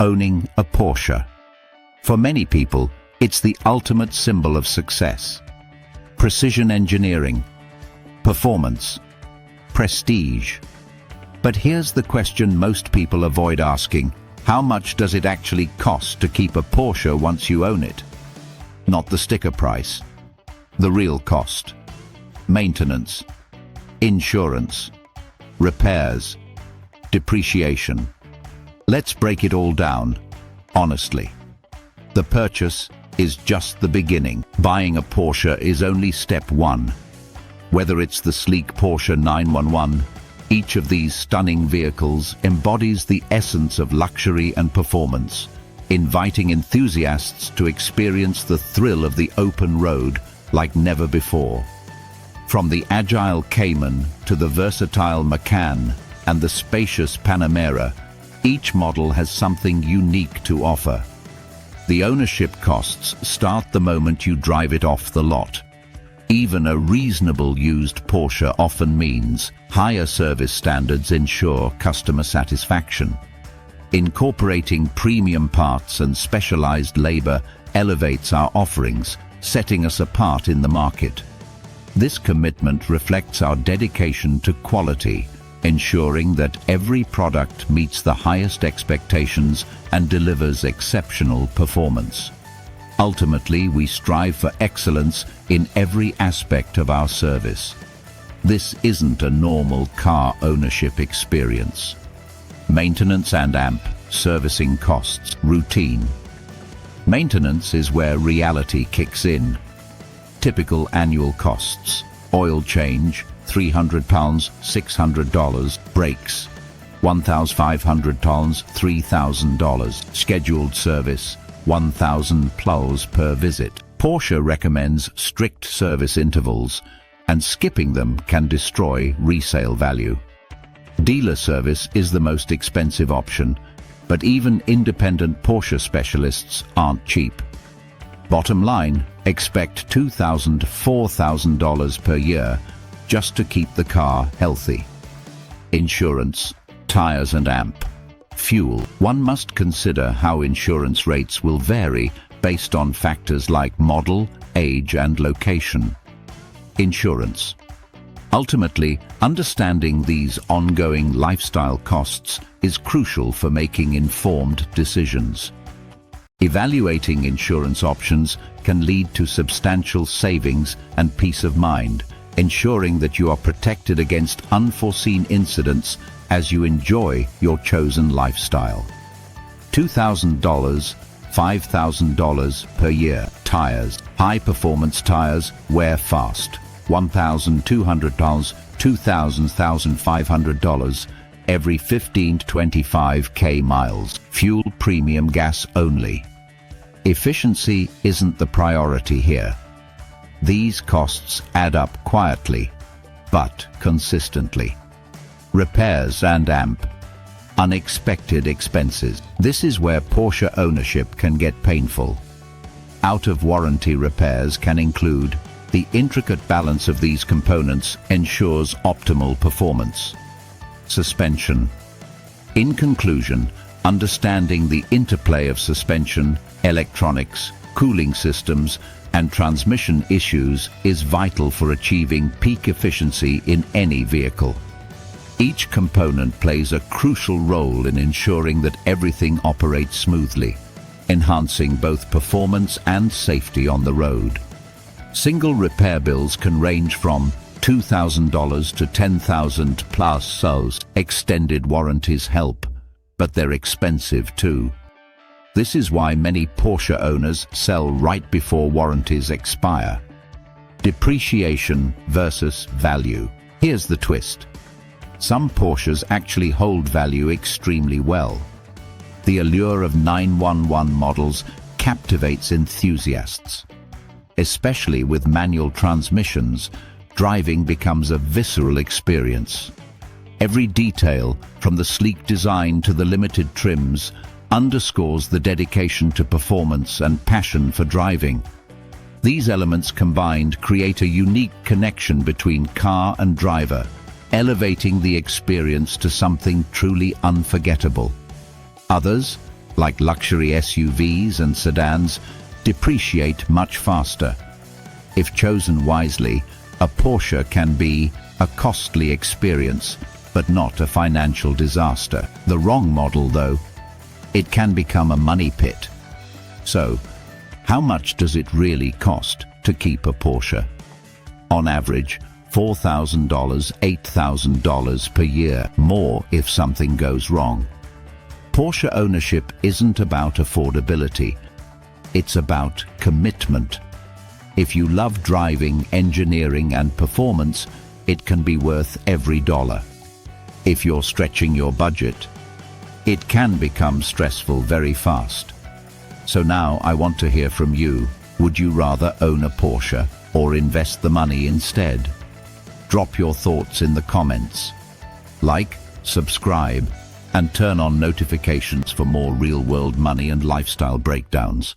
owning a Porsche. For many people, it's the ultimate symbol of success. Precision engineering, performance, prestige. But here's the question most people avoid asking: how much does it actually cost to keep a Porsche once you own it? Not the sticker price. The real cost. Maintenance, insurance, repairs, depreciation. Let's break it all down, honestly. The purchase is just the beginning. Buying a Porsche is only step one. Whether it's the sleek Porsche 911, each of these stunning vehicles embodies the essence of luxury and performance, inviting enthusiasts to experience the thrill of the open road like never before. From the agile Cayman to the versatile Macan and the spacious Panamera, each model has something unique to offer. The ownership costs start the moment you drive it off the lot. Even a reasonable used Porsche often means higher service standards ensure customer satisfaction. Incorporating premium parts and specialized labor elevates our offerings, setting us apart in the market. This commitment reflects our dedication to quality, ensuring that every product meets the highest expectations and delivers exceptional performance. Ultimately, we strive for excellence in every aspect of our service. This isn't a normal car ownership experience. Maintenance and AMP, servicing costs, routine. Maintenance is where reality kicks in. Typical annual costs: oil change, £300, $600, brakes, £1,500, $3,000, scheduled service, £1,000 per visit. Porsche recommends strict service intervals, and skipping them can destroy resale value. Dealer service is the most expensive option, but even independent Porsche specialists aren't cheap. Bottom line, expect $2,000 to $4,000 per year just to keep the car healthy. Insurance, tires and AMP. Fuel. One must consider how insurance rates will vary based on factors like model, age and location. Insurance. Ultimately, understanding these ongoing lifestyle costs is crucial for making informed decisions. Evaluating insurance options can lead to substantial savings and peace of mind, ensuring that you are protected against unforeseen incidents as you enjoy your chosen lifestyle. $2,000, $5,000 per year. Tires. High-performance tires wear fast. $1,200, $2,500 every 15 to 25k miles. Fuel premium gas only. Efficiency isn't the priority here. These costs add up quietly, but consistently. Repairs and AMP. Unexpected expenses. This is where Porsche ownership can get painful. Out-of-warranty repairs can include. The intricate balance of these components ensures optimal performance. Suspension. In conclusion, understanding the interplay of suspension, electronics, cooling systems, and transmission issues is vital for achieving peak efficiency in any vehicle. Each component plays a crucial role in ensuring that everything operates smoothly, enhancing both performance and safety on the road. Single repair bills can range from $2,000 to $10,000 plus, so extended warranties help, but they're expensive too. This is why many Porsche owners sell right before warranties expire. Depreciation versus value. Here's the twist. Some Porsches actually hold value extremely well. The allure of 911 models captivates enthusiasts. Especially with manual transmissions, driving becomes a visceral experience. Every detail, from the sleek design to the limited trims, underscores the dedication to performance and passion for driving. These elements combined create a unique connection between car and driver, elevating the experience to something truly unforgettable. Others, like luxury SUVs and sedans, depreciate much faster. If chosen wisely, a Porsche can be a costly experience, but not a financial disaster. The wrong model, though, it can become a money pit. So, how much does it really cost to keep a Porsche? On average, $4,000, $8,000 per year, more if something goes wrong. Porsche ownership isn't about affordability, it's about commitment. If you love driving, engineering and performance, it can be worth every dollar. If you're stretching your budget, it can become stressful very fast. So now I want to hear from you. Would you rather own a Porsche or invest the money instead? Drop your thoughts in the comments. Like, subscribe, and turn on notifications for more real-world money and lifestyle breakdowns.